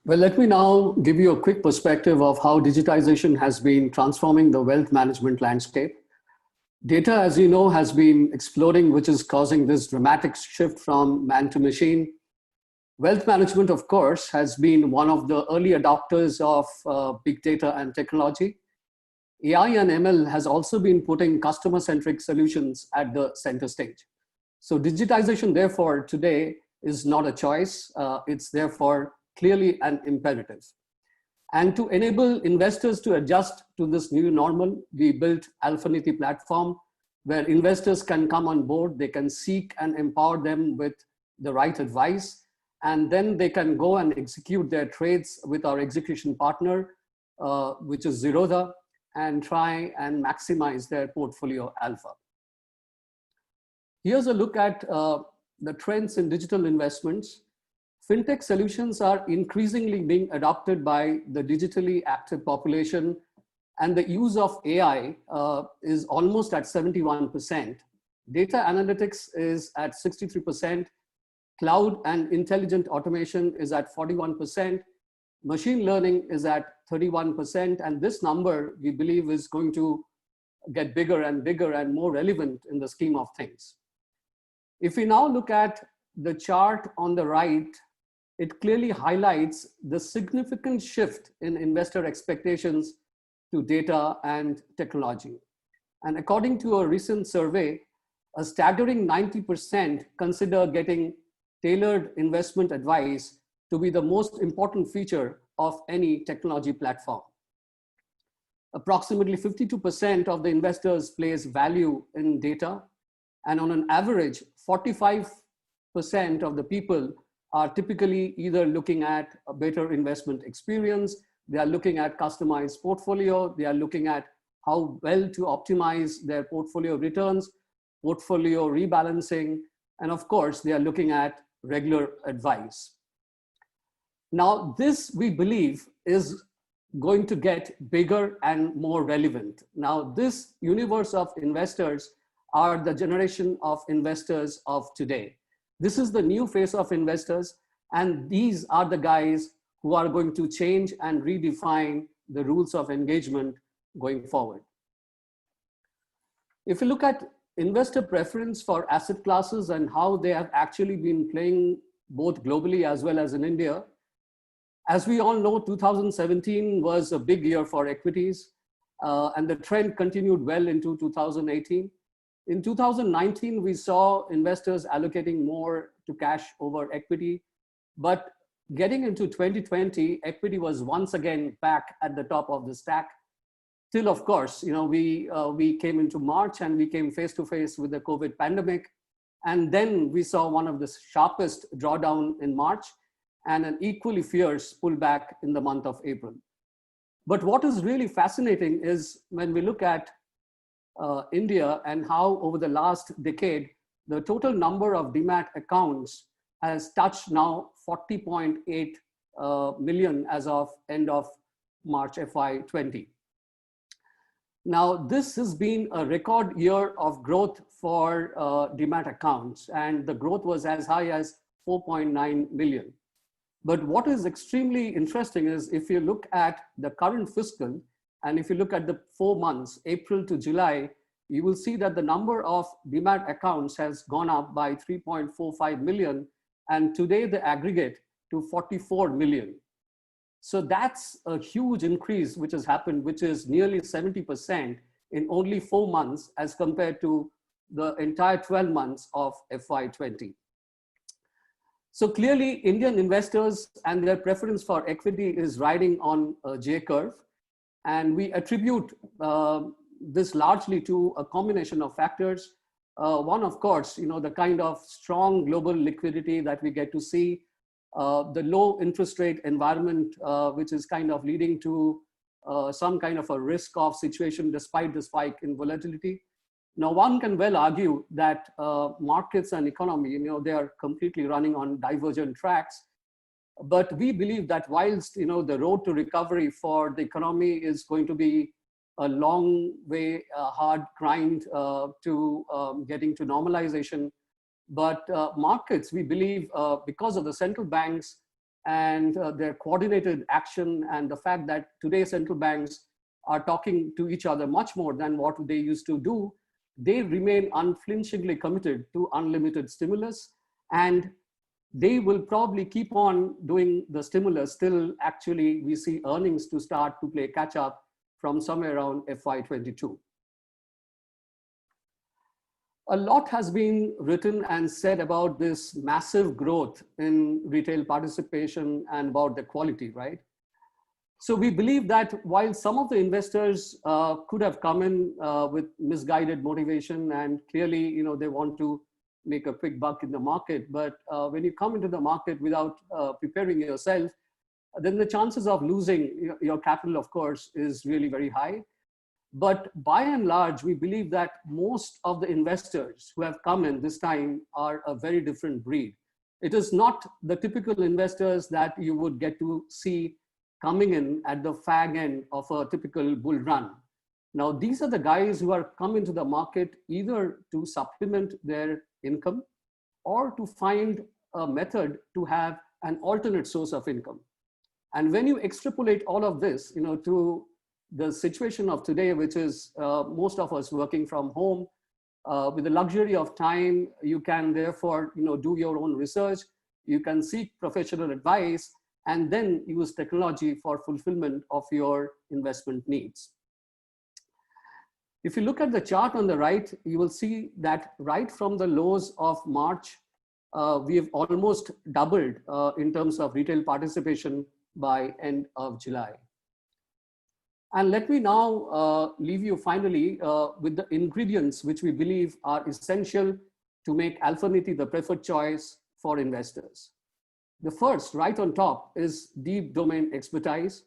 Well, let me now give you a quick perspective of how digitization has been transforming the wealth management landscape. Data, as you know, has been exploding, which is causing this dramatic shift from man to machine. Wealth management, of course, has been one of the early adopters of big data and technology. AI and ML has also been putting customer-centric solutions at the center stage. So digitization, therefore, today is not a choice. It's therefore clearly an imperative. And to enable investors to adjust to this new normal, we built Alphanity platform where investors can come on board, they can seek and empower them with the right advice, and then they can go and execute their trades with our execution partner, which is Zerodha, and try and maximize their portfolio alpha. Here's a look at the trends in digital investments. Fintech solutions are increasingly being adopted by the digitally active population, and the use of AI is almost at 71%. Data analytics is at 63%. Cloud and intelligent automation is at 41%. Machine learning is at 31%. And this number, we believe, is going to get bigger and more relevant in the scheme of things. If we now look at the chart on the right, it clearly highlights the significant shift in investor expectations to data and technology. And according to a recent survey, a staggering 90% consider getting tailored investment advice to be the most important feature of any technology platform. Approximately 52% of the investors place value in data, and on an average, 45% of the people are typically either looking at a better investment experience, they are looking at customized portfolio, they are looking at how well to optimize their portfolio returns, portfolio rebalancing, and of course, they are looking at regular advice. Now, this, we believe, is going to get bigger and more relevant. Now, this universe of investors are the generation of investors of today. This is the new face of investors, and these are the guys who are going to change and redefine the rules of engagement going forward. If you look at investor preference for asset classes and how they have actually been playing both globally as well as in India, as we all know, 2017 was a big year for equities, and the trend continued well into 2018. In 2019, we saw investors allocating more to cash over equity, but getting into 2020, equity was once again back at the top of the stack. Till, of course, we came into March and we came face to face with the COVID pandemic. And then we saw one of the sharpest drawdown in March and an equally fierce pullback in the month of April. But what is really fascinating is when we look at India and how over the last decade, the total number of Demat accounts has touched now 40.8 million as of end of March FY20. Now, this has been a record year of growth for Demat accounts, and the growth was as high as 4.9 million. But what is extremely interesting is if you look at the current fiscal, and if you look at the 4 months, April to July, you will see that the number of Demat accounts has gone up by 3.45 million, and today the aggregate to 44 million. So that's a huge increase which has happened, which is nearly 70% in only 4 months as compared to the entire 12 months of FY20. So clearly, Indian investors and their preference for equity is riding on a J curve. And we attribute this largely to a combination of factors. One, of course, the kind of strong global liquidity that we get to see, the low interest rate environment, which is kind of leading to some kind of a risk off situation despite the spike in volatility. Now, one can well argue that markets and economy, they are completely running on divergent tracks. But we believe that whilst, the road to recovery for the economy is going to be a long way, hard grind to getting to normalization. But markets, we believe, because of the central banks and their coordinated action, and the fact that today central banks are talking to each other much more than what they used to do, they remain unflinchingly committed to unlimited stimulus, and they will probably keep on doing the stimulus till actually we see earnings to start to play catch up from somewhere around FY22. A lot has been written and said about this massive growth in retail participation and about the quality, right? So we believe that while some of the investors could have come in with misguided motivation, and clearly, they want to make a quick buck in the market, but when you come into the market without preparing yourself, then the chances of losing your capital, of course, is really very high. But by and large, we believe that most of the investors who have come in this time are a very different breed. It is not the typical investors that you would get to see coming in at the fag end of a typical bull run. Now, these are the guys who are come into the market either to supplement their income or to find a method to have an alternate source of income. And when you extrapolate all of this, to the situation of today, which is most of us working from home with the luxury of time, you can therefore, do your own research, you can seek professional advice, and then use technology for fulfillment of your investment needs. If you look at the chart on the right, you will see that right from the lows of March, we have almost doubled in terms of retail participation by end of July. And let me now leave you finally with the ingredients which we believe are essential to make Alphanity the preferred choice for investors. The first, right on top, is deep domain expertise.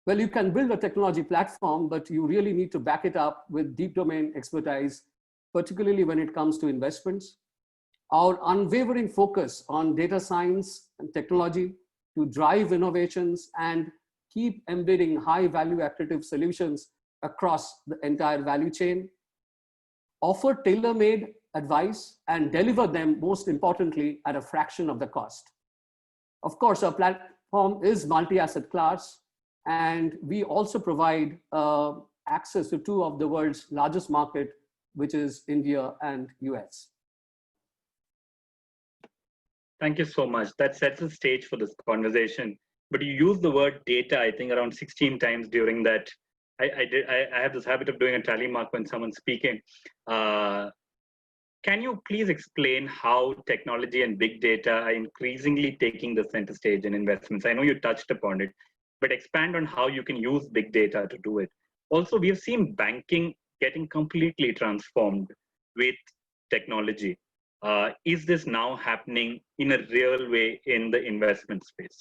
Well, you can build a technology platform, but you really need to back it up with deep domain expertise, particularly when it comes to investments. Our unwavering focus on data science and technology to drive innovations and keep embedding high value accretive solutions across the entire value chain. Offer tailor-made advice and deliver them, most importantly, at a fraction of the cost. Of course, our platform is multi-asset class, and we also provide access to two of the world's largest market, which is India and US. Thank you so much. That sets the stage for this conversation. But you used the word data, I think, around 16 times during that. I have this habit of doing a tally mark when someone's speaking. Can you please explain how technology and big data are increasingly taking the center stage in investments? I know you touched upon it, but expand on how you can use big data to do it. Also, we have seen banking getting completely transformed with technology. Is this now happening in a real way in the investment space?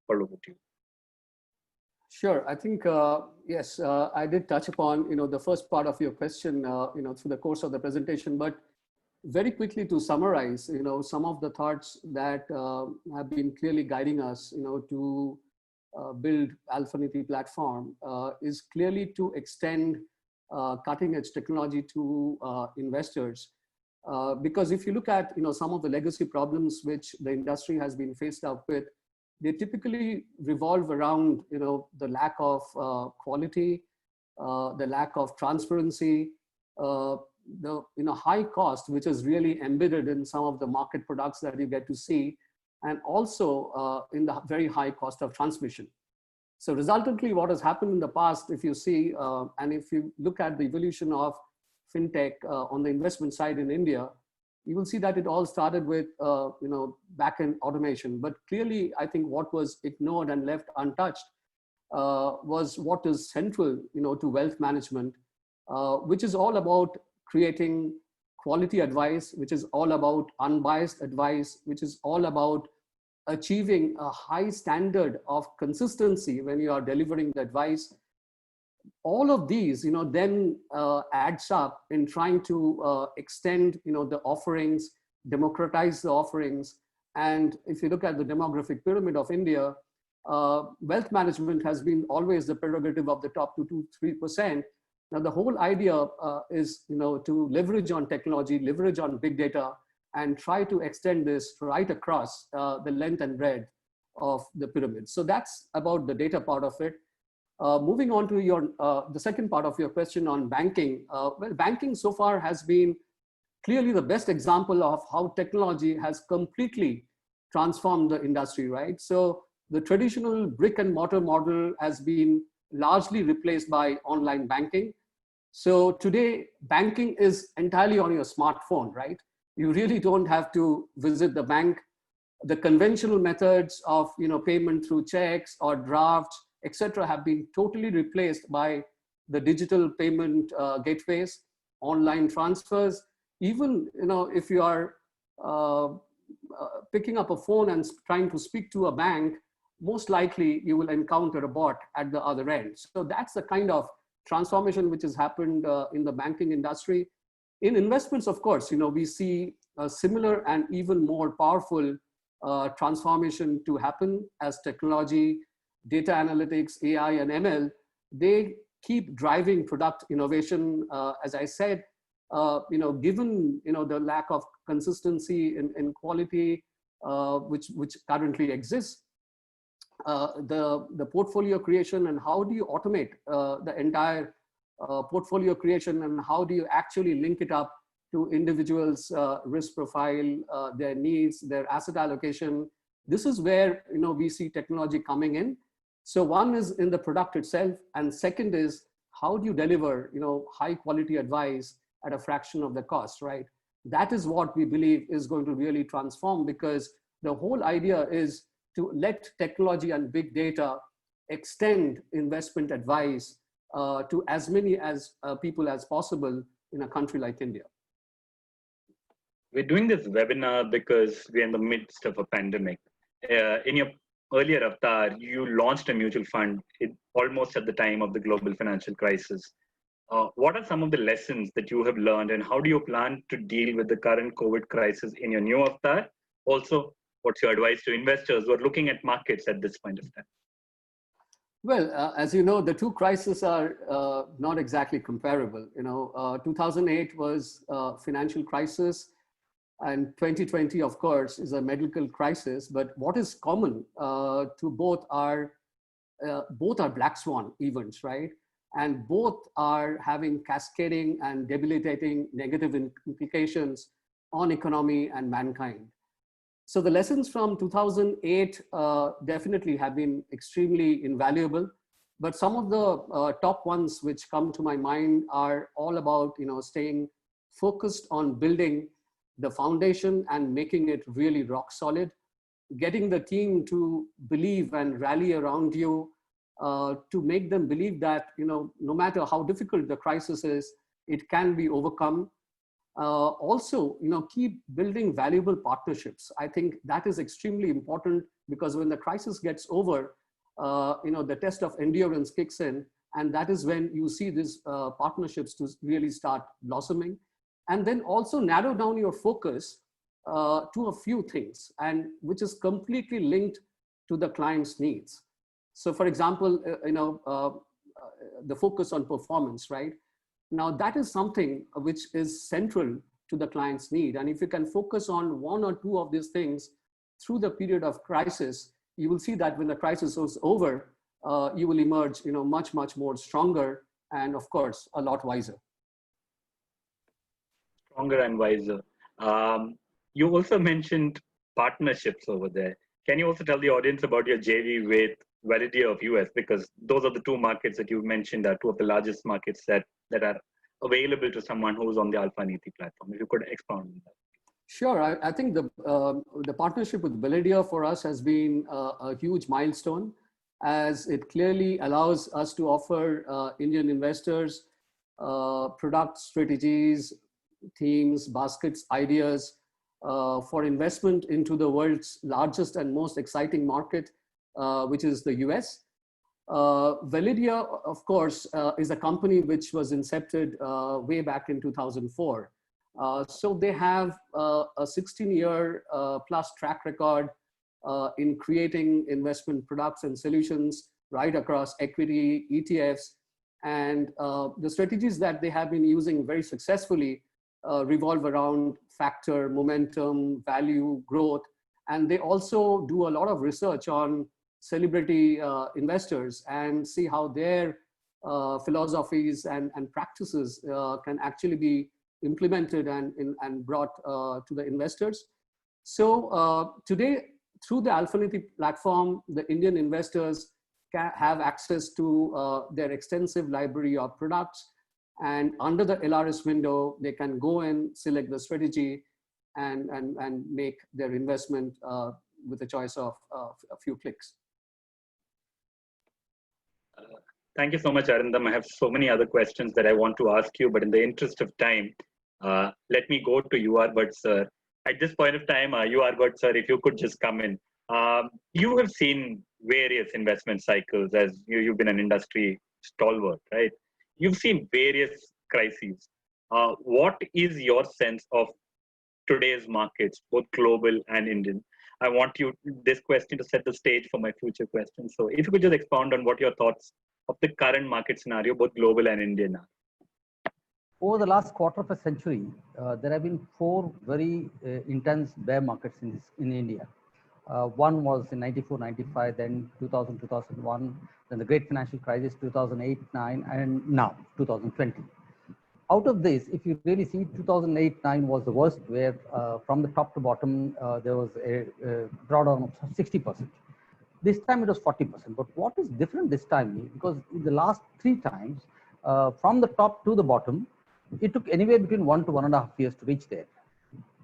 Over to you. Sure. I think, yes, I did touch upon, the first part of your question, through the course of the presentation, but very quickly to summarize, some of the thoughts that have been clearly guiding us, to build Alphanity platform is clearly to extend cutting edge technology to investors. Because if you look at, some of the legacy problems which the industry has been faced up with, they typically revolve around, the lack of quality, the lack of transparency, the high cost, which is really embedded in some of the market products that you get to see, and also in the very high cost of transmission. So resultantly, what has happened in the past, if you see, and if you look at the evolution of fintech on the investment side in India, you will see that it all started with, back-end automation. But clearly, I think what was ignored and left untouched was what is central, to wealth management, which is all about creating quality advice, which is all about unbiased advice, which is all about achieving a high standard of consistency when you are delivering the advice. All of these, then adds up in trying to extend, the offerings, democratize the offerings. And if you look at the demographic pyramid of India, wealth management has been always the prerogative of the top 2-3%. Now, the whole idea is, to leverage on technology, leverage on big data, and try to extend this right across the length and breadth of the pyramid. So that's about the data part of it. Moving on to your the second part of your question on banking. Well, banking so far has been clearly the best example of how technology has completely transformed the industry, right? So the traditional brick and mortar model has been largely replaced by online banking. So today, banking is entirely on your smartphone, right? You really don't have to visit the bank. The conventional methods of payment through checks or drafts, etc., have been totally replaced by the digital payment gateways, online transfers. Even if you are picking up a phone and trying to speak to a bank, most likely you will encounter a bot at the other end. So that's the kind of transformation which has happened in the banking industry. In investments, of course, we see a similar and even more powerful transformation to happen as technology, data analytics, AI, and ML, they keep driving product innovation. As I said, given the lack of consistency in quality, which currently exists, the portfolio creation and how do you automate the entire portfolio creation, and how do you actually link it up to individuals' risk profile, their needs, their asset allocation. This is where we see technology coming in. So one is in the product itself, and second is how do you deliver high quality advice at a fraction of the cost, right? That is what we believe is going to really transform, because the whole idea is to let technology and big data extend investment advice to as many people as possible in a country like India. We're doing this webinar because we're in the midst of a pandemic. In your earlier avatar, you launched a mutual fund almost at the time of the global financial crisis. What are some of the lessons that you have learned, and how do you plan to deal with the current COVID crisis in your new avatar? Also, what's your advice to investors who are looking at markets at this point of time? Well, as you know, the two crises are not exactly comparable. 2008 was a financial crisis, and 2020, of course, is a medical crisis. But what is common to both are black swan events, right? And both are having cascading and debilitating negative implications on economy and mankind. So the lessons from 2008 definitely have been extremely invaluable. But some of the top ones which come to my mind are all about staying focused on building the foundation and making it really rock solid, getting the team to believe and rally around you, to make them believe that no matter how difficult the crisis is, it can be overcome. Also, keep building valuable partnerships. I think that is extremely important, because when the crisis gets over, the test of endurance kicks in, and that is when you see these partnerships to really start blossoming. And then also narrow down your focus to a few things, and which is completely linked to the client's needs. So, for example, the focus on performance, right? Now, that is something which is central to the client's need. And if you can focus on one or two of these things through the period of crisis, you will see that when the crisis is over, you will emerge much, much more stronger, and of course, a lot wiser. Stronger and wiser. You also mentioned partnerships over there. Can you also tell the audience about your JV with Validia of US? Because those are the two markets that you mentioned are two of the largest markets that are available to someone who's on the Alpha Niti platform. If you could expound on that. Sure. I think the partnership with Validia for us has been a huge milestone, as it clearly allows us to offer Indian investors product strategies, themes, baskets, ideas for investment into the world's largest and most exciting market, which is the US. Validia, of course, is a company which was incepted way back in 2004. So they have a 16-year plus track record in creating investment products and solutions right across equity, ETFs, and the strategies that they have been using very successfully revolve around factor, momentum, value, growth, And they also do a lot of research on celebrity investors and see how their philosophies and practices can actually be implemented and brought to the investors. So today, through the Alphanity platform, the Indian investors can have access to their extensive library of products. And under the LRS window, they can go and select the strategy and make their investment with a choice of a few clicks. Thank you so much, Arindam. I have so many other questions that I want to ask you, but in the interest of time, let me go to UR Bhatt, sir. At this point of time, UR Bhatt, sir, if you could just come in. You have seen various investment cycles as you've been an industry stalwart, right? You've seen various crises. What is your sense of today's markets, both global and Indian? I want this question to set the stage for my future questions. So if you could just expound on what your thoughts of the current market scenario, both global and Indian are. Over the last quarter of a century, there have been 4 very intense bear markets in India. One was in 94, 95, then 2000, 2001, then the great financial crisis, 2008, 9, and now 2020. Out of this, if you really see, 2008-9 was the worst, where from the top to bottom, there was a drawdown of 60%. This time it was 40%. But what is different this time is because in the last 3 times, from the top to the bottom, it took anywhere between 1 to 1.5 years to reach there.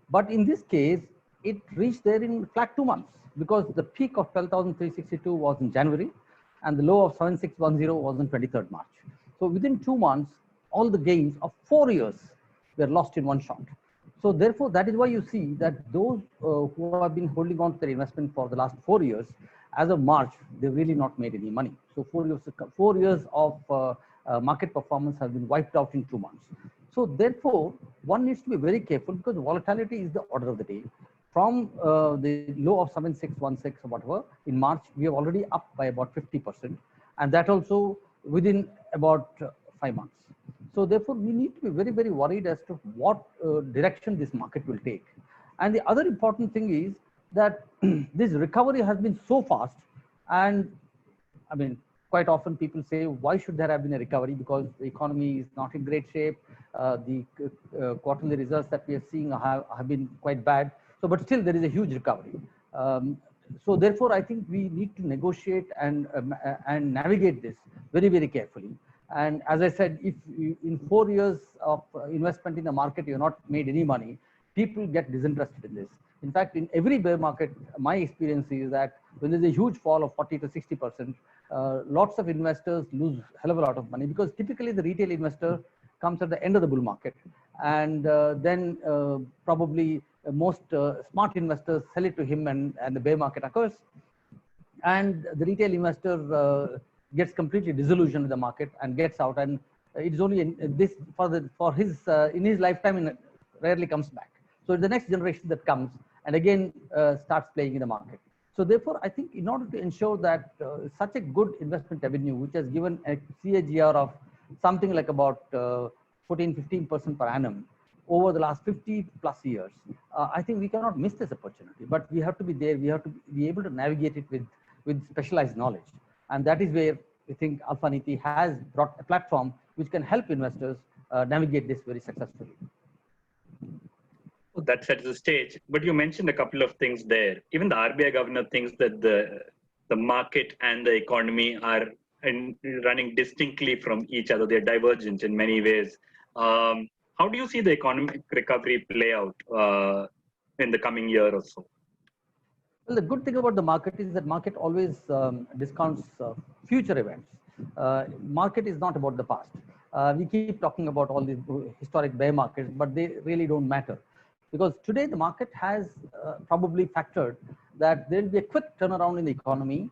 But in this case, it reached there in flat 2 months, because the peak of 12,362 was in January, and the low of 7,610 was on 23rd March. So within 2 months, all the gains of 4 years were lost in one shot. So therefore, that is why you see that those who have been holding on to their investment for the last 4 years, as of March, they've really not made any money. So 4 years of market performance has been wiped out in 2 months. So therefore, one needs to be very careful, because volatility is the order of the day. From the low of 7616 or whatever, in March, we are already up by about 50%. And that also within about 5 months. So therefore, we need to be very, very worried as to what direction this market will take. And the other important thing is that this recovery has been so fast. And I mean, quite often people say, why should there have been a recovery? Because the economy is not in great shape. The quarterly results that we are seeing have been quite bad. So, but still there is a huge recovery. So therefore, I think we need to negotiate and navigate this very, very carefully. And as I said, if you, in 4 years of investment in the market, you're not made any money, people get disinterested in this. In fact, in every bear market, my experience is that when there's a huge fall of 40 to 60%, lots of investors lose a hell of a lot of money, because typically the retail investor comes at the end of the bull market. And then probably most smart investors sell it to him, and the bear market occurs. And the retail investor gets completely disillusioned with the market and gets out, and it's only in this in his lifetime, and rarely comes back. So the next generation that comes and again starts playing in the market. So therefore, I think in order to ensure that such a good investment avenue, which has given a CAGR of something like about 14-15% per annum over the last 50 plus years, I think we cannot miss this opportunity. But we have to be there. We have to be able to navigate it with specialized knowledge. And that is where we think Alphanity has brought a platform which can help investors navigate this very successfully. That sets the stage. But you mentioned a couple of things there. Even the RBI governor thinks that the market and the economy are running distinctly from each other. They're divergent in many ways. How do you see the economic recovery play out in the coming year or so? Well, the good thing about the market is that market always discounts future events. Market is not about the past. We keep talking about all these historic bear markets, but they really don't matter. Because today the market has probably factored that there will be a quick turnaround in the economy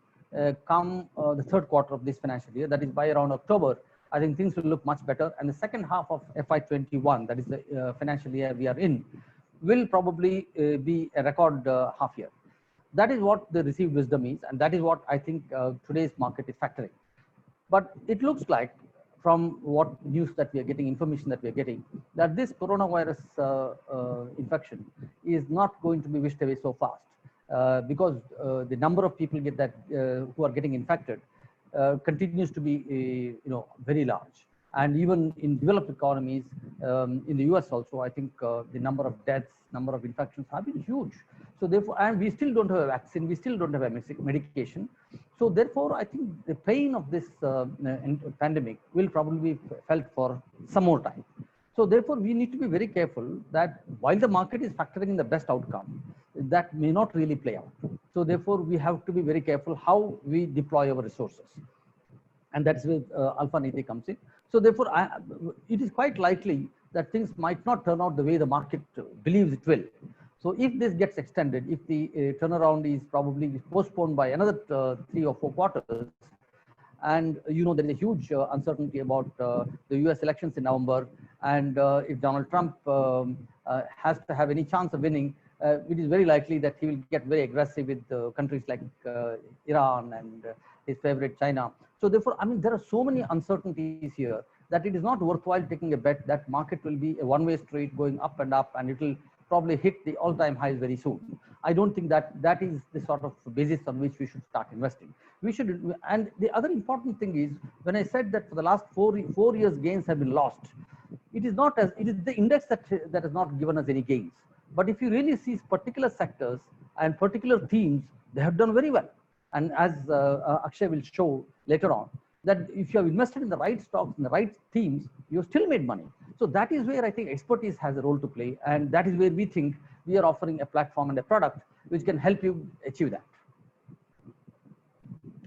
come the third quarter of this financial year. That is by around October. I think things will look much better. And the second half of FY21, that is the financial year we are in, will probably be a record half year. That is what the received wisdom is. And that is what I think today's market is factoring. But it looks like, from what news that we are getting, information that we are getting, that this coronavirus infection is not going to be wished away so fast. because the number of people who are getting infected continues to be very large. And even in developed economies, in the US also, I think the number of deaths, number of infections have been huge. So therefore, and we still don't have a vaccine, we still don't have a medication. So therefore, I think the pain of this pandemic will probably be felt for some more time. So therefore, we need to be very careful that while the market is factoring in the best outcome, that may not really play out. So therefore, we have to be very careful how we deploy our resources. And that's where Alpha Niti comes in. So therefore, it is quite likely that things might not turn out the way the market believes it will. So if this gets extended, if the turnaround is probably postponed by another 3 or 4 quarters, and there is a huge uncertainty about the US elections in November, and if Donald Trump has to have any chance of winning, it is very likely that he will get very aggressive with countries like Iran and his favorite China. So therefore, I mean, there are so many uncertainties here that it is not worthwhile taking a bet that market will be a one-way street going up, and it will probably hit the all-time highs very soon. I don't think that is the sort of basis on which we should start investing. We should, and the other important thing is, when I said that for the last four years gains have been lost, it is the index that has not given us any gains. But if you really see particular sectors and particular themes, they have done very well. And as Akshay will show later on, that if you have invested in the right stocks, in the right themes, you have still made money. So that is where I think expertise has a role to play. And that is where we think we are offering a platform and a product which can help you achieve that.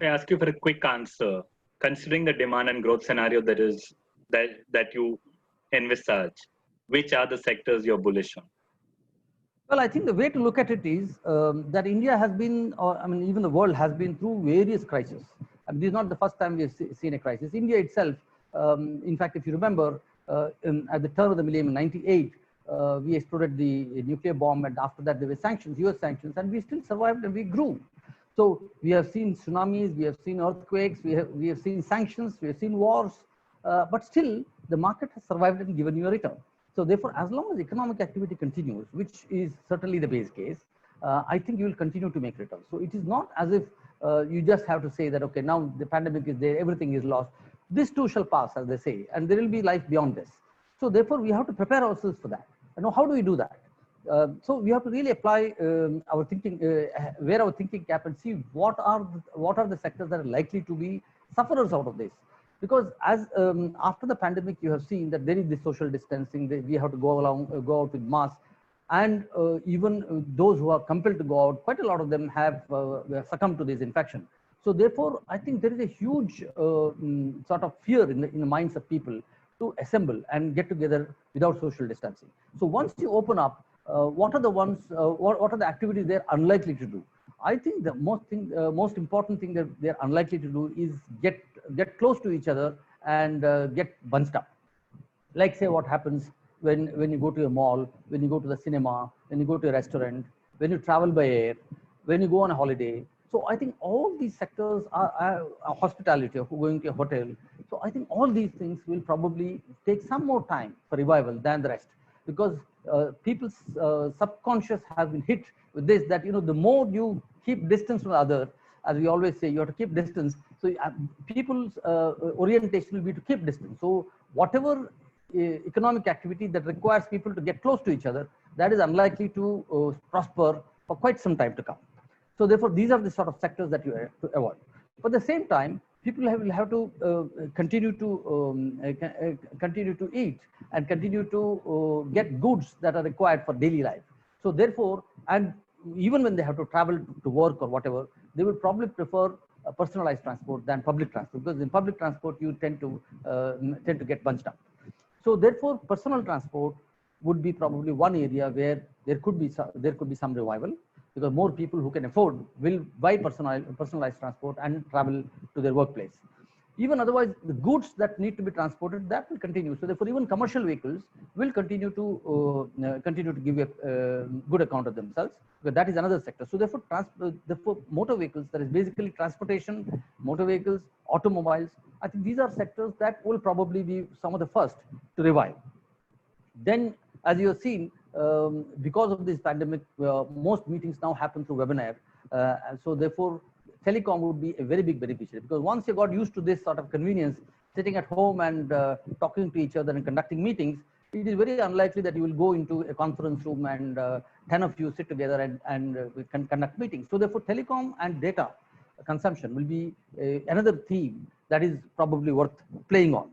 I ask you for a quick answer. Considering the demand and growth scenario that you envisage, which are the sectors you're bullish on? Well, I think the way to look at it is that India has been, even the world has been through various crises. And this is not the first time we've seen a crisis. India itself, in fact, if you remember, at the turn of the millennium in 98, we exploded the nuclear bomb, and after that there were sanctions, US sanctions, and we still survived and we grew. So we have seen tsunamis, we have seen earthquakes, we have seen sanctions, we have seen wars, but still the market has survived and given you a return. So therefore, as long as economic activity continues, which is certainly the base case, I think you will continue to make returns. So it is not as if you just have to say that, okay, now the pandemic is there, everything is lost. This too shall pass, as they say, and there will be life beyond this. So therefore, we have to prepare ourselves for that. And how do we do that? So we have to really apply our thinking, wear our thinking cap, and see what are the sectors that are likely to be sufferers out of this. Because as after the pandemic, you have seen that there is the social distancing. We have to go out with masks, and even those who are compelled to go out, quite a lot of them have succumbed to this infection. So therefore, I think there is a huge sort of fear in the minds of people to assemble and get together without social distancing. So once you open up, what are the activities they're unlikely to do? I think the most important thing that they're unlikely to do is get close to each other and get bunched up. Like say what happens when you go to a mall, when you go to the cinema, when you go to a restaurant, when you travel by air, when you go on a holiday. So I think all these sectors are hospitality, or going to a hotel. So I think all these things will probably take some more time for revival than the rest, because people's subconscious has been hit with this, that the more you keep distance from the other, as we always say, you have to keep distance. So people's orientation will be to keep distance. So whatever economic activity that requires people to get close to each other, that is unlikely to prosper for quite some time to come. So therefore, these are the sort of sectors that you have to avoid. But at the same time, people will have to continue to eat and continue to get goods that are required for daily life. So therefore, and even when they have to travel to work or whatever, they will probably prefer personalized transport than public transport, because in public transport you tend to get bunched up. So therefore, personal transport would be probably one area where there could be some revival, because more people who can afford will buy personalized transport and travel to their workplace. Even otherwise, the goods that need to be transported, that will continue. So therefore, even commercial vehicles will continue to give a good account of themselves, because that is another sector. So therefore, motor vehicles, that is basically transportation, motor vehicles, automobiles, I think these are sectors that will probably be some of the first to revive. Then, as you have seen, because of this pandemic, most meetings now happen through webinar. And so therefore, telecom would be a very big beneficiary, because once you got used to this sort of convenience, sitting at home and talking to each other and conducting meetings, it is very unlikely that you will go into a conference room and 10 of you sit together and we can conduct meetings. So therefore, telecom and data consumption will be another theme that is probably worth playing on.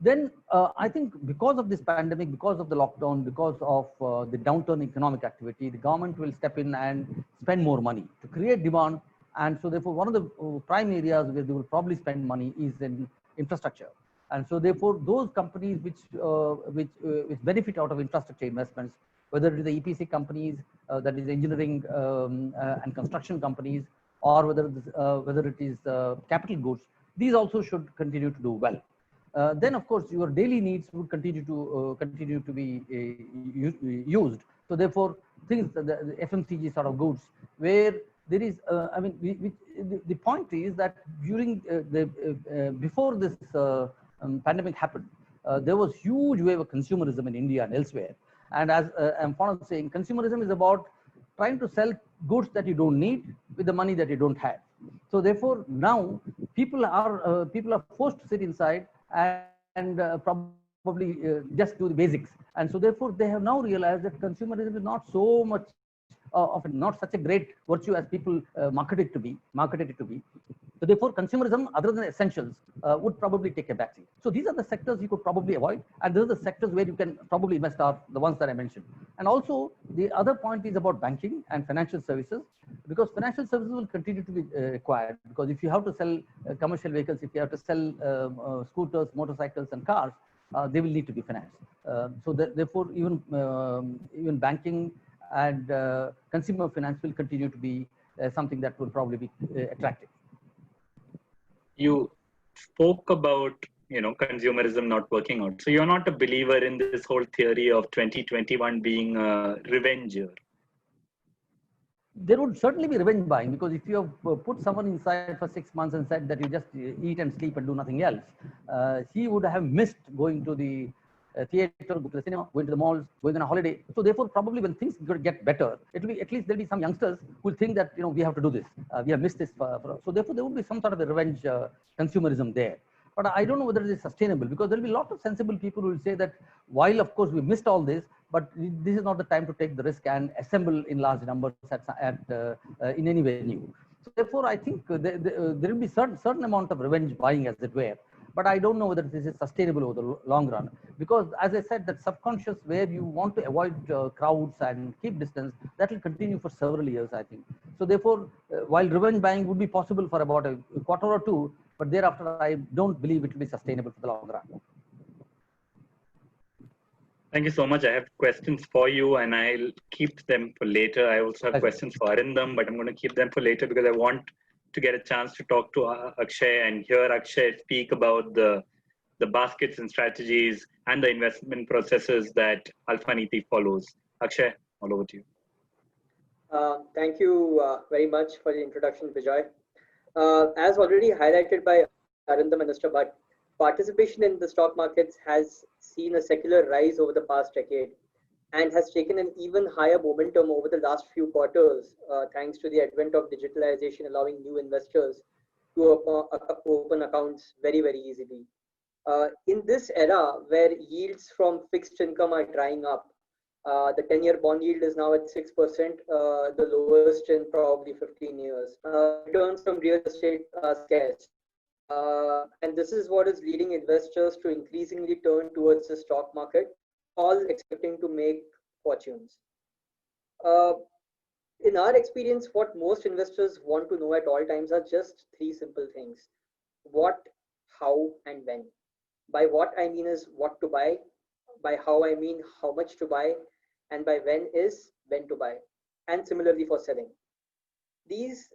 Then I think because of this pandemic, because of the lockdown, because of the downturn in economic activity, the government will step in and spend more money to create demand. And so therefore, one of the prime areas where they will probably spend money is in infrastructure. And so therefore, those companies which benefit out of infrastructure investments, whether it is the EPC companies, that is engineering and construction companies, or whether it is capital goods, these also should continue to do well. Then of course your daily needs would continue to be used. So therefore, things the FMCG sort of goods, where there is I mean the point is that during before this pandemic happened, there was huge wave of consumerism in India and elsewhere. And as I'm fond of saying, consumerism is about trying to sell goods that you don't need with the money that you don't have. So therefore, now people are forced to sit inside and probably just do the basics. And so therefore, they have now realized that consumerism is not so much of not such a great virtue as people marketed it to be. So therefore, consumerism, other than essentials, would probably take a backseat. So these are the sectors you could probably avoid, and these are the sectors where you can probably invest are the ones that I mentioned. And also, the other point is about banking and financial services, because financial services will continue to be required. Because if you have to sell commercial vehicles, if you have to sell scooters, motorcycles, and cars, they will need to be financed. So therefore, even banking and consumer finance will continue to be something that will probably be attractive. You spoke about consumerism not working out. So you're not a believer in this whole theory of 2021 being a revenge year? There would certainly be revenge buying, because if you have put someone inside for 6 months and said that you just eat and sleep and do nothing else, he would have missed going to the theater, go to the cinema, going to the malls, going on a holiday. So therefore, probably when things get better, it will be at least there'll be some youngsters who will think that we have to do this. We have missed this. So therefore, there would be some sort of a revenge consumerism there. But I don't know whether it is sustainable, because there will be a lot of sensible people who will say that while of course we missed all this, but this is not the time to take the risk and assemble in large numbers in any venue. So therefore, I think there will be certain amount of revenge buying, as it were. But I don't know whether this is sustainable over the long run, because as I said, that subconscious where you want to avoid crowds and keep distance, that will continue for several years, I think. So therefore, while revenge buying would be possible for about a quarter or two, but thereafter, I don't believe it will be sustainable for the long run. Thank you so much. I have questions for you, and I'll keep them for later. I also have questions for Arindam, but I'm going to keep them for later because I want to get a chance to talk to Akshay and hear Akshay speak about the baskets and strategies and the investment processes that Alphaniti follows. Akshay, all over to you. Thank you very much for the introduction, Vijay. As already highlighted by Arindam and Mr. Bhatt, participation in the stock markets has seen a secular rise over the past decade and has taken an even higher momentum over the last few quarters, thanks to the advent of digitalization, allowing new investors to open accounts very, very easily. In this era where yields from fixed income are drying up, the 10-year bond yield is now at 6%, the lowest in probably 15 years. Returns from real estate are scarce. And this is what is leading investors to increasingly turn towards the stock market, all expecting to make fortunes. In our experience, what most investors want to know at all times are just three simple things: what, how, and when. By what I mean is what to buy, by how I mean how much to buy, and by when is when to buy, and similarly for selling. These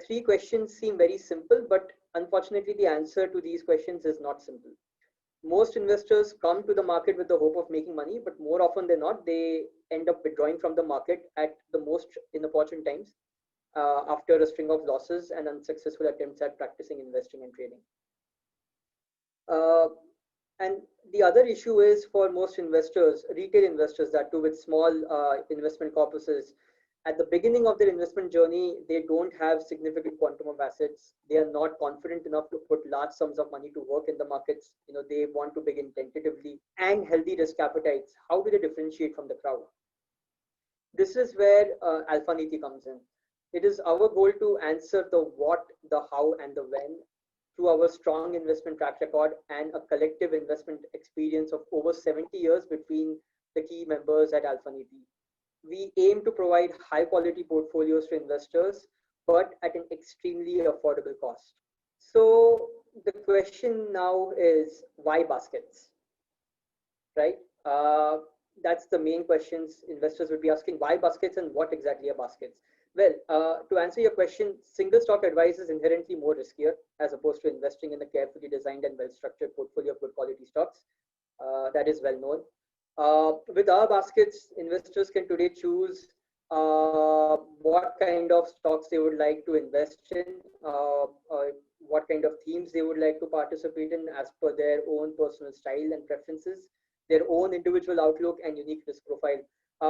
three questions seem very simple, but unfortunately the answer to these questions is not simple. Most investors come to the market with the hope of making money, but more often than not, they end up withdrawing from the market at the most inopportune times after a string of losses and unsuccessful attempts at practicing investing and trading. And the other issue is for most investors, retail investors that too with small investment corpuses, at the beginning of their investment journey, they don't have significant quantum of assets. They are not confident enough to put large sums of money to work in the markets. They want to begin tentatively and healthy risk appetites. How do they differentiate from the crowd? This is where Alphaniti comes in. It is our goal to answer the what, the how, and the when through our strong investment track record and a collective investment experience of over 70 years between the key members at Alphaniti. We aim to provide high quality portfolios to investors, but at an extremely affordable cost. So the question now is why baskets, right? That's the main questions investors would be asking. Why baskets and what exactly are baskets? Well, to answer your question, single stock advice is inherently more riskier as opposed to investing in a carefully designed and well-structured portfolio of good quality stocks. That is well known. With our baskets, investors can today choose what kind of stocks they would like to invest in, what kind of themes they would like to participate in as per their own personal style and preferences, their own individual outlook and unique risk profile.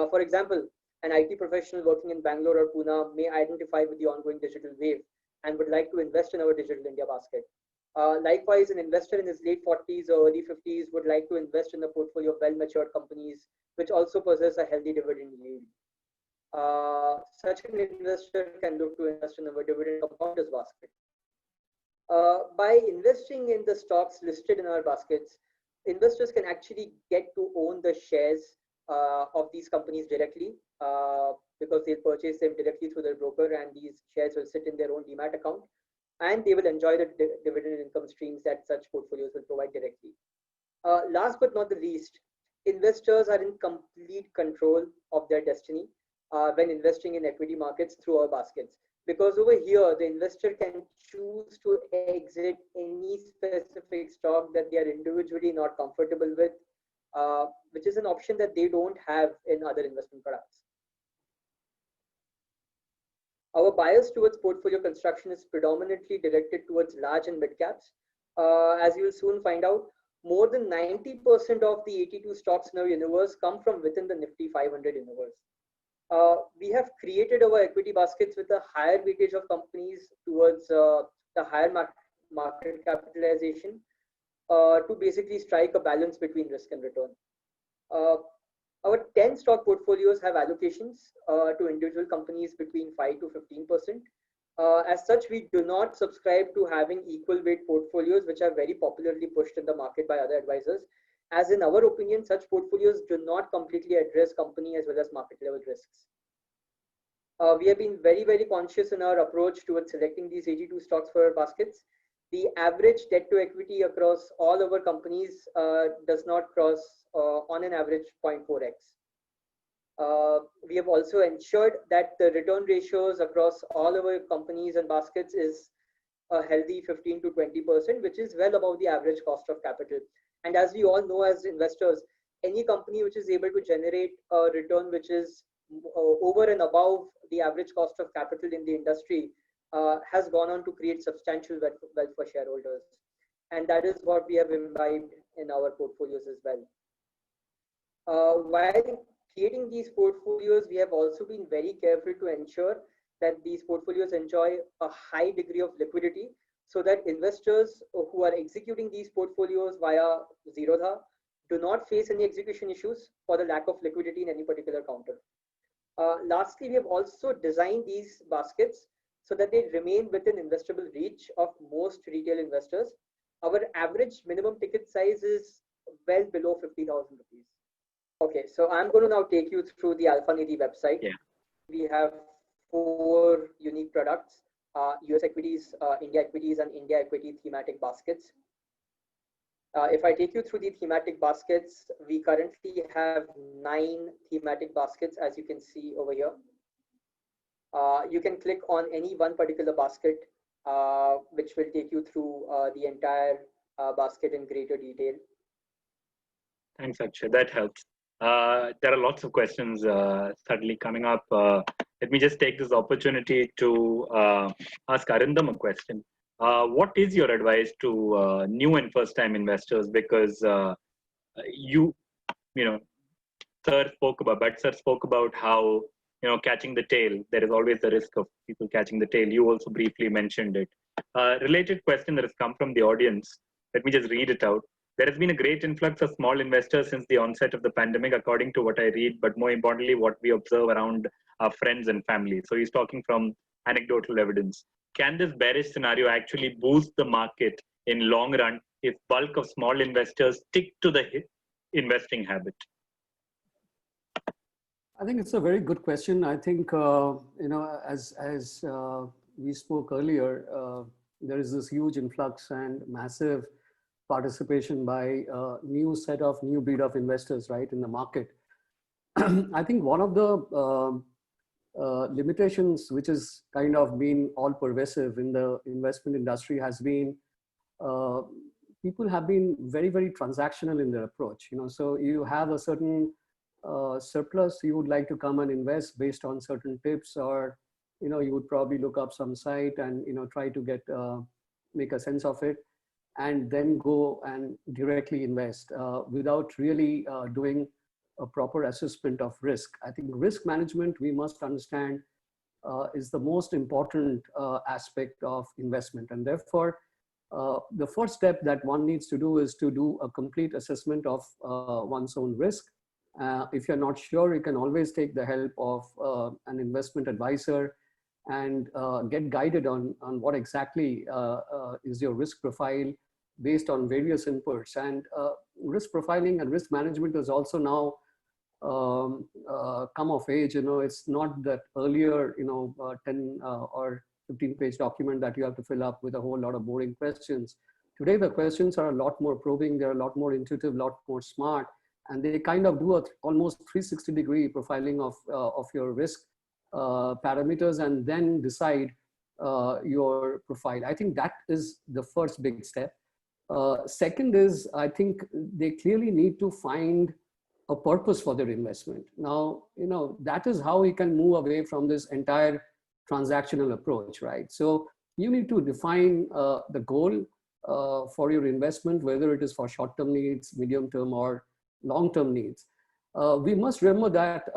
For example, an IT professional working in Bangalore or Pune may identify with the ongoing digital wave and would like to invest in our Digital India basket. Likewise, an investor in his late 40s or early 50s would like to invest in a portfolio of well-matured companies which also possess a healthy dividend yield. Such an investor can look to invest in our dividend compounders basket. By investing in the stocks listed in our baskets, investors can actually get to own the shares of these companies directly because they'll purchase them directly through their broker, and these shares will sit in their own demat account, and they will enjoy the dividend income streams that such portfolios will provide directly. Last but not the least, investors are in complete control of their destiny when investing in equity markets through our baskets. Because over here, the investor can choose to exit any specific stock that they are individually not comfortable with, which is an option that they don't have in other investment products. Our bias towards portfolio construction is predominantly directed towards large and mid caps. As you will soon find out, more than 90% of the 82 stocks in our universe come from within the Nifty 500 universe. We have created our equity baskets with a higher weightage of companies towards the higher market capitalization to basically strike a balance between risk and return. Our 10 stock portfolios have allocations to individual companies between 5 to 15%. As such, we do not subscribe to having equal weight portfolios, which are very popularly pushed in the market by other advisors. As in our opinion, such portfolios do not completely address company as well as market level risks. We have been very, very conscious in our approach towards selecting these 82 stocks for our baskets. The average debt to equity across all our companies does not cross on an average 0.4x. We have also ensured that the return ratios across all our companies and baskets is a healthy 15 to 20%, which is well above the average cost of capital. And as we all know as investors, any company which is able to generate a return which is over and above the average cost of capital in the industry has gone on to create substantial wealth for shareholders. And that is what we have imbibed in our portfolios as well. While creating these portfolios, we have also been very careful to ensure that these portfolios enjoy a high degree of liquidity so that investors who are executing these portfolios via Zerodha do not face any execution issues for the lack of liquidity in any particular counter. Lastly, we have also designed these baskets so that they remain within investable reach of most retail investors. Our average minimum ticket size is well below 50,000 rupees. Okay, so I'm going to now take you through the Alphaniti website. Yeah. We have 4 unique products, US equities, India equities, and India equity thematic baskets. If I take you through the thematic baskets, we currently have 9 thematic baskets, as you can see over here. You can click on any one particular basket, which will take you through the entire basket in greater detail. Thanks, Akshay. That helps. There are lots of questions suddenly coming up. Let me just take this opportunity to ask Arindam a question. What is your advice to new and first-time investors? Because you know, Bhatt sir spoke about how, catching the tail, there is always the risk of people catching the tail. You also briefly mentioned it. Related question that has come from the audience. Let me just read it out. There has been a great influx of small investors since the onset of the pandemic, according to what I read, but more importantly, what we observe around our friends and family. So he's talking from anecdotal evidence. Can this bearish scenario actually boost the market in long run if bulk of small investors stick to the investing habit? I think it's a very good question. I think, as we spoke earlier, there is this huge influx and massive participation by a new breed of investors, right, in the market. I think one of the limitations which has kind of been all pervasive in the investment industry has been people have been very, very transactional in their approach. So you have a certain surplus, you would like to come and invest based on certain tips, or you would probably look up some site and try to get make a sense of it, and then go and directly invest without really doing a proper assessment of risk. I think risk management, we must understand, is the most important aspect of investment, and therefore the first step that one needs to do is to do a complete assessment of one's own risk. If you're not sure, you can always take the help of an investment advisor and get guided on what exactly is your risk profile based on various inputs. And risk profiling and risk management is also now come of age. It's not that earlier 10 or 15-page document that you have to fill up with a whole lot of boring questions. Today the questions are a lot more probing, they're a lot more intuitive, a lot more smart, and they kind of do a almost 360-degree profiling of your risk parameters and then decide your profile. I think that is the first big step. Second is, I think they clearly need to find a purpose for their investment. Now, that is how we can move away from this entire transactional approach, right? So you need to define the goal for your investment, whether it is for short-term needs, medium-term, or long-term needs. We must remember that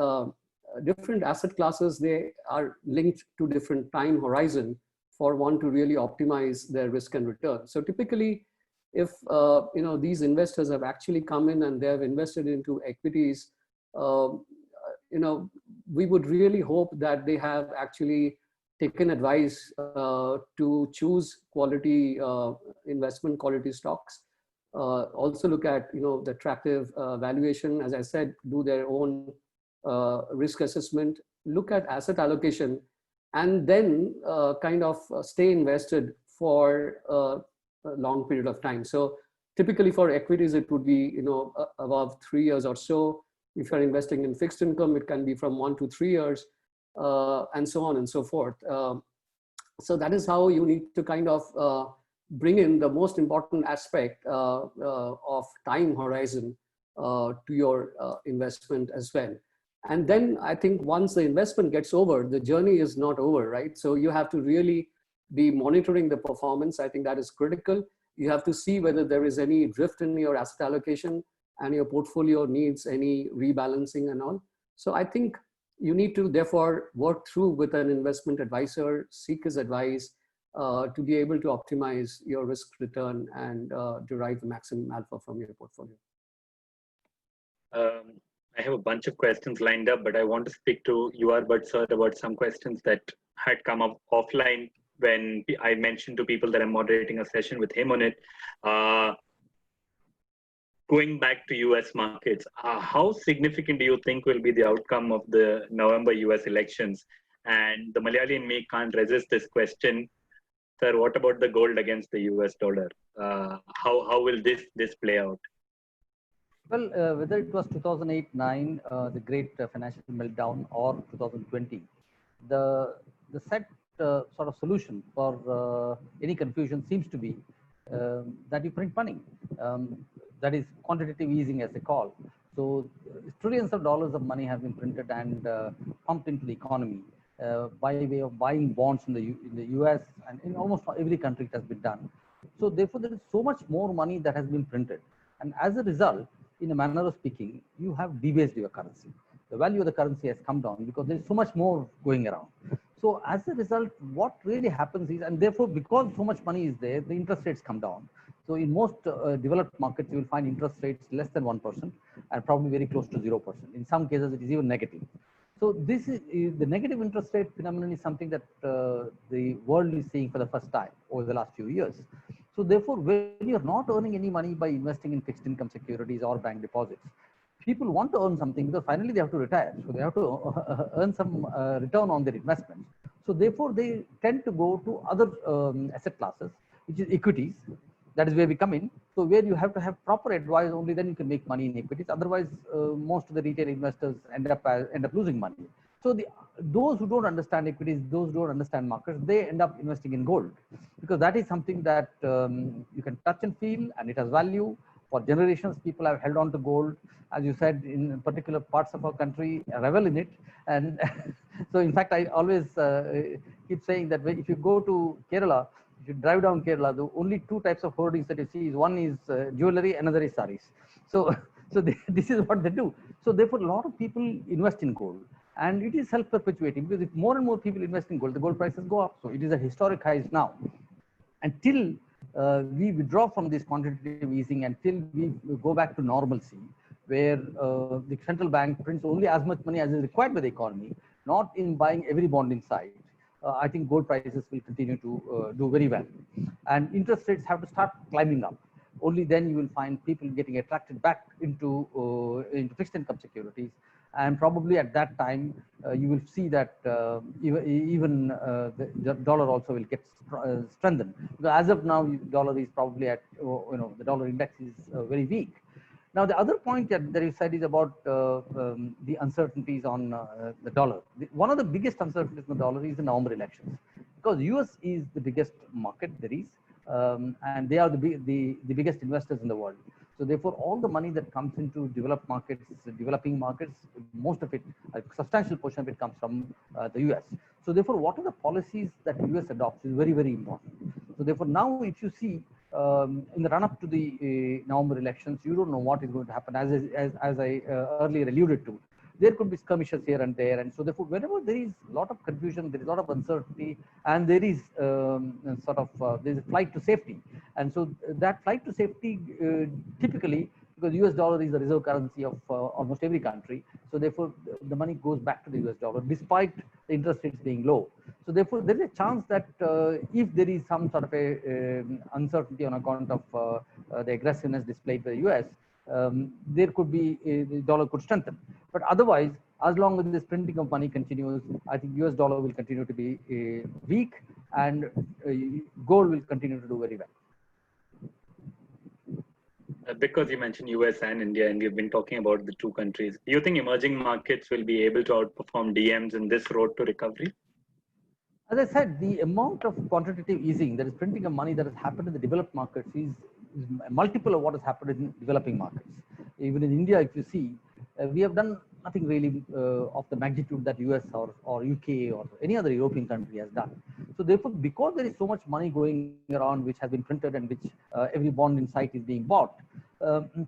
different asset classes, they are linked to different time horizon for one to really optimize their risk and return. So typically, if these investors have actually come in and they have invested into equities, we would really hope that they have actually taken advice to choose quality investment, quality stocks. Also look at the attractive valuation, as I said, do their own risk assessment, look at asset allocation, and then kind of stay invested for a long period of time. So typically for equities, it would be above 3 years or so. If you're investing in fixed income, it can be from 1 to 3 years, and so on and so forth. So that is how you need to kind of bring in the most important aspect of time horizon to your investment as well. And then I think once the investment gets over, the journey is not over, right? So you have to really be monitoring the performance. I think that is critical. You have to see whether there is any drift in your asset allocation and your portfolio needs any rebalancing and all. So I think you need to therefore work through with an investment advisor, seek his advice to be able to optimize your risk return and derive the maximum alpha from your portfolio. I have a bunch of questions lined up, but I want to speak to UR Bhatt sir about some questions that had come up offline when I mentioned to people that I'm moderating a session with him on it. Going back to US markets, how significant do you think will be the outcome of the November US elections? And the Malayali in me can't resist this question. Sir, what about the gold against the US dollar? How will this play out? Well, whether it was 2008-9, the great financial meltdown, or 2020, the set sort of solution for any confusion seems to be that you print money. That is quantitative easing, as they call. So trillions of dollars of money have been printed and pumped into the economy. by way of buying bonds in the US, and in almost every country it has been done. So therefore, there is so much more money that has been printed. And as a result, in a manner of speaking, you have debased your currency. The value of the currency has come down because there is so much more going around. So as a result, what really happens is, and therefore, because so much money is there, the interest rates come down. So in most developed markets, you will find interest rates less than 1% and probably very close to 0%. In some cases, it is even negative. So this is the negative interest rate phenomenon is something that the world is seeing for the first time over the last few years. So therefore, when you're not earning any money by investing in fixed income securities or bank deposits, people want to earn something because finally they have to retire. So they have to earn some return on their investment. So therefore, they tend to go to other asset classes, which is equities. That is where we come in. So where you have to have proper advice, only then you can make money in equities. Otherwise, most of the retail investors end up losing money. So those who don't understand equities, those who don't understand markets, they end up investing in gold, because that is something that you can touch and feel, and it has value. For generations, people have held on to gold. As you said, in particular parts of our country, revel in it. And so, in fact, I always keep saying that if you go to Kerala, if you drive down Kerala, the only two types of hoardings that you see is one is jewelry, another is saris. So, this is what they do. So, therefore, a lot of people invest in gold. And it is self-perpetuating, because if more and more people invest in gold, the gold prices go up. So, it is at historic highs now. Until we withdraw from this quantitative easing, until we go back to normalcy, where the central bank prints only as much money as is required by the economy, not in buying every bond in sight, I think gold prices will continue to do very well. And interest rates have to start climbing up. Only then you will find people getting attracted back into fixed income securities. And probably at that time, you will see that even the dollar also will get strengthened. Because as of now, dollar is probably at, the dollar index is very weak. Now, the other point that you said is about the uncertainties on the dollar. One of the biggest uncertainties on the dollar is the November elections, because US is the biggest market there is, and they are the biggest investors in the world. So therefore, all the money that comes into developed markets, developing markets, most of it, a substantial portion of it comes from the US. So therefore, what are the policies that US adopts is very, very important. So therefore, now if you see in the run-up to the November elections, you don't know what is going to happen. As I earlier alluded to, there could be skirmishes here and there, and so therefore, whenever there is a lot of confusion, there is a lot of uncertainty, and there is there's a flight to safety, and so that flight to safety typically, because US dollar is the reserve currency of almost every country, so therefore the money goes back to the US dollar despite the interest rates being low. So therefore, there is a chance that if there is some sort of a uncertainty on account of the aggressiveness displayed by the US, there could be the dollar could strengthen. But otherwise, as long as this printing of money continues, I think US dollar will continue to be weak, and gold will continue to do very well. Because you mentioned US and India, and we've been talking about the two countries, do you think emerging markets will be able to outperform DMs in this road to recovery? As I said, the amount of quantitative easing, that is printing of money, that has happened in the developed markets is multiple of what has happened in developing markets. Even in India, if you see, we have done nothing really of the magnitude that US or UK or any other European country has done. So therefore, because there is so much money going around which has been printed and which every bond in sight is being bought,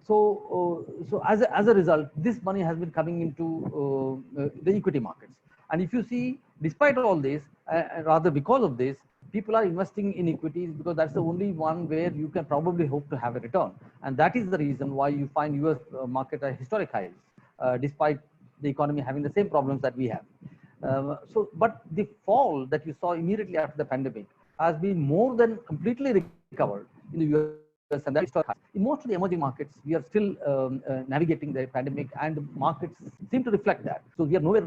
so as a result, this money has been coming into the equity markets. And if you see, despite all this, rather because of this, people are investing in equities because that's the only one where you can probably hope to have a return. And that is the reason why you find US market at historic highs, despite the economy having the same problems that we have. But the fall that you saw immediately after the pandemic has been more than completely recovered in the US. And that is in most of the emerging markets, we are still navigating the pandemic, and the markets seem to reflect that. So we are nowhere.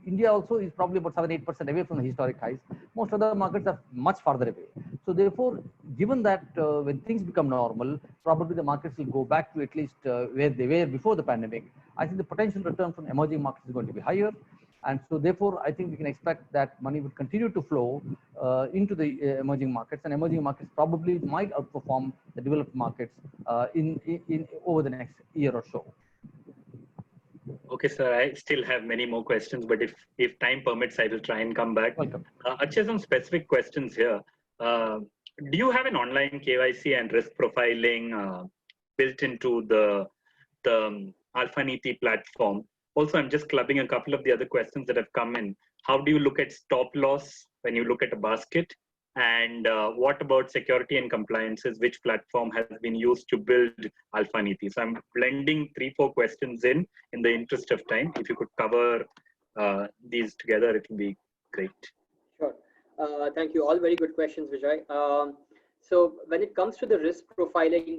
India also is probably about 7-8% away from the historic highs. Most other markets are much farther away. So therefore, given that when things become normal, probably the markets will go back to at least where they were before the pandemic. I think the potential return from emerging markets is going to be higher. And so therefore, I think we can expect that money would continue to flow into the emerging markets, and emerging markets probably might outperform the developed markets in over the next year or so. Okay, sir. I still have many more questions, but if time permits, I will try and come back. Welcome. Akshay, some specific questions here. Do you have an online KYC and risk profiling built into the Alphaniti platform? Also, I'm just clubbing a couple of the other questions that have come in. How do you look at stop loss when you look at a basket? And what about security and compliances? Which platform has been used to build Alphaniti? So I'm blending 3-4 questions in the interest of time. If you could cover these together, it would be great. Sure. Thank you. All very good questions, Vijay. So when it comes to the risk profiling,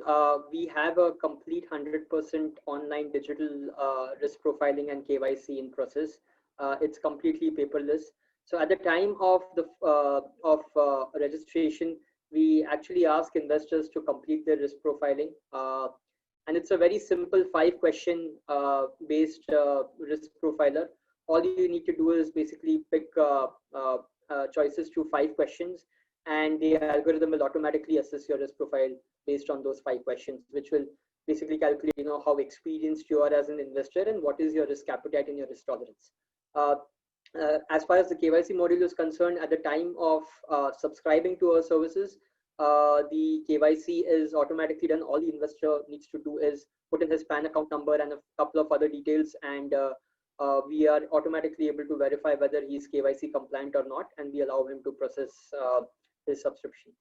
we have a complete 100% online digital risk profiling and KYC in process. It's completely paperless. So at the time of the registration, we actually ask investors to complete their risk profiling. And it's a very simple 5-question based risk profiler. All you need to do is basically pick choices to 5 questions, and the algorithm will automatically assess your risk profile based on those 5 questions, which will basically calculate, how experienced you are as an investor and what is your risk appetite and your risk tolerance. As far as the KYC module is concerned, at the time of subscribing to our services, the KYC is automatically done. All the investor needs to do is put in his PAN account number and a couple of other details, and we are automatically able to verify whether he is KYC compliant or not, and we allow him to process his subscription.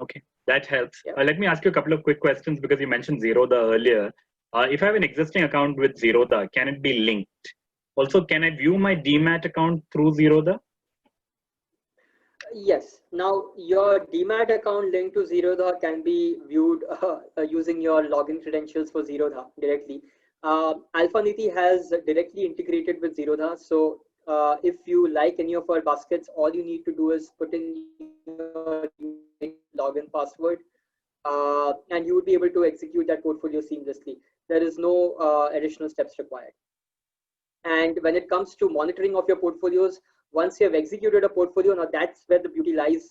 Okay, that helps. Yeah. Let me ask you a couple of quick questions because you mentioned Zerodha earlier. If I have an existing account with Zerodha, can it be linked? Also, can I view my Demat account through Zerodha? Yes. Now, your Demat account linked to Zerodha can be viewed using your login credentials for Zerodha directly. Alphaniti has directly integrated with Zerodha. So if you like any of our baskets, all you need to do is put in your login password, and you would be able to execute that portfolio seamlessly. There is no additional steps required. And when it comes to monitoring of your portfolios, once you have executed a portfolio, now that's where the beauty lies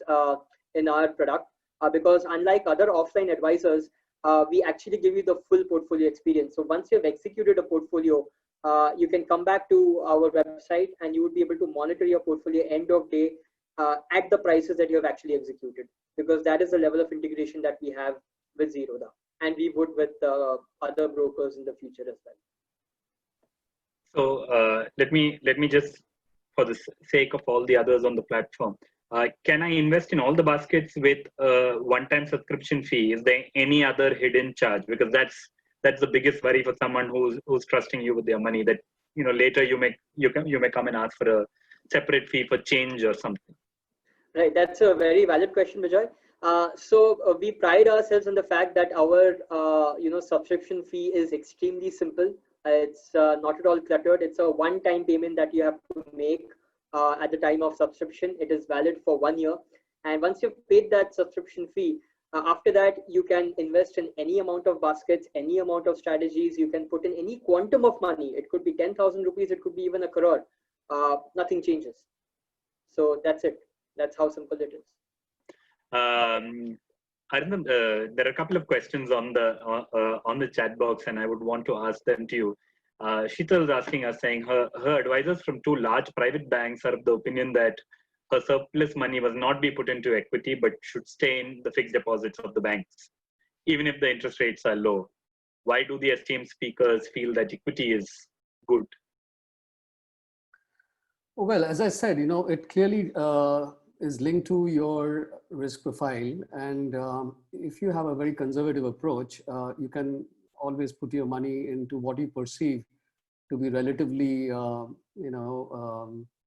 in our product, because unlike other offline advisors, we actually give you the full portfolio experience. So once you have executed a portfolio, you can come back to our website and you would be able to monitor your portfolio end of day at the prices that you have actually executed, because that is the level of integration that we have with Zerodha, and we would with other brokers in the future as well. So let me just, for the sake of all the others on the platform, can I invest in all the baskets with a one-time subscription fee? Is there any other hidden charge? Because that's the biggest worry for someone who's trusting you with their money, that later you may come and ask for a separate fee for change or something. Right, that's a very valid question, Vijay. So we pride ourselves on the fact that our subscription fee is extremely simple. It's not at all cluttered. It's a one-time payment that you have to make at the time of subscription. It is valid for 1 year, and once you've paid that subscription fee, after that you can invest in any amount of baskets, any amount of strategies. You can put in any quantum of money. It could be 10,000 rupees. It could be even a crore. Nothing changes. So that's it. That's how simple it is. Arindam, there are a couple of questions on the chat box, and I would want to ask them to you. Sheetal is asking us, saying her advisors from 2 large private banks are of the opinion that her surplus money must not be put into equity, but should stay in the fixed deposits of the banks, even if the interest rates are low. Why do the esteemed speakers feel that equity is good? Well, as I said, it clearly is linked to your risk profile. And if you have a very conservative approach, you can always put your money into what you perceive to be relatively,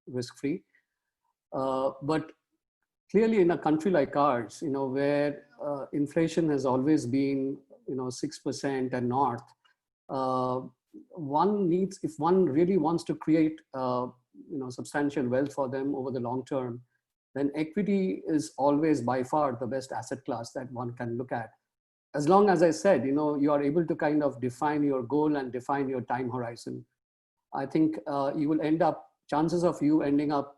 risk-free. But clearly in a country like ours, where inflation has always been, 6% and north, if one really wants to create, substantial wealth for them over the long term, then equity is always by far the best asset class that one can look at. As long as I said, you are able to kind of define your goal and define your time horizon, I think you will end up, chances of you ending up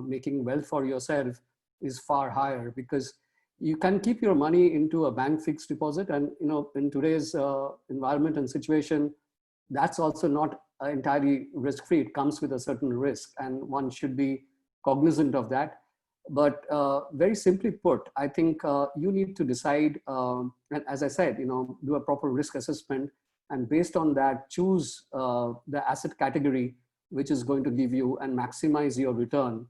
making wealth for yourself is far higher, because You can keep your money into a bank fixed deposit, and in today's environment and situation, that's also not entirely risk-free. It comes with a certain risk, and one should be cognizant of that. But very simply put, I think you need to decide, and as I said, do a proper risk assessment, and based on that, choose the asset category which is going to give you and maximize your return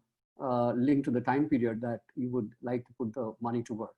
linked to the time period that you would like to put the money to work.